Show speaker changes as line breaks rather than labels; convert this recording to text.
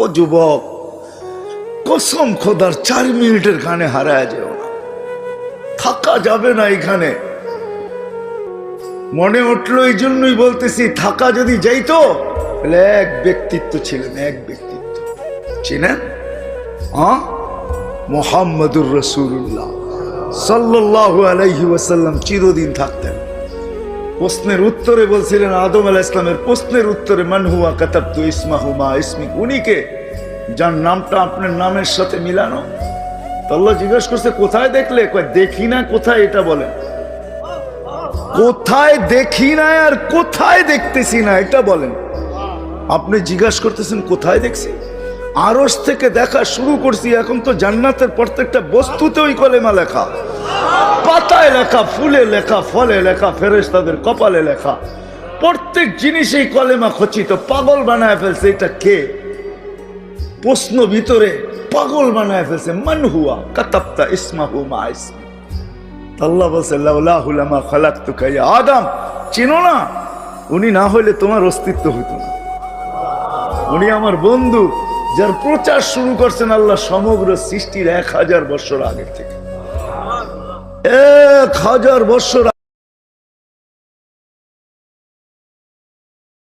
ও যুবক, কসম খোদার 4 মিনিটের কানে হারায় যেও না, থাকা যাবে না এখানে। মনে উঠলো এই জন্যই বলতেছি, থাকা যদি যাইতো তাহলে এক ব্যক্তিত্ব ছিলেন, এক ব্যক্তিত্ব চিনেন, মুহাম্মদুর রাসূলুল্লাহ সাল্লাল্লাহু আলাইহি ওয়াসাল্লাম চিরদিন থাকতেন। প্রশ্নের উত্তরে বলছিলেন, আদম আলাইহিস সালামের প্রশ্নের উত্তরে, মান হুয়া কাতাবতু ইসমাহু মা ইসমিক, উনি কে যার নামটা আপনার নামের সাথে মিলানো। তো আল্লাহ জিজ্ঞেস করছে কোথায় দেখলে? কয় দেখি না। কোথায় এটা বলেন? কোথায় দেখি না আর কোথায় দেখতেছি না এটা বলেন। আপনি জিজ্ঞাসা করতেছেন কোথায় দেখছি? আরশ থেকে দেখা শুরু করছি, এখন তো জান্নাতের প্রত্যেকটা বস্তুতে ওই কলেমা লেখা, পাতায় লেখা, ফুলে লেখা, ফলে লেখা, ফেরেশতাদের কপালে লেখা, প্রত্যেক জিনিসেই কলেমা খচিত। পাগল বানায় ফেলছে। এটা কে? প্রশ্ন ভিতরে পাগল বানায় ফেলছে। মান হুয়া কাতাবতা ইসমাহু মা ইসমি। আল্লাহ বলছে, লাউলাহু লামা খালাকতুকা ইয়া আদম, চিনো না? উনি না হইলে তোমার অস্তিত্ব হইতো না। উনি আমার বন্ধু, যার প্রচার শুরু করছেন আল্লাহ সমগ্র সৃষ্টির 1000 বছর আগের থেকে। 1000 বছর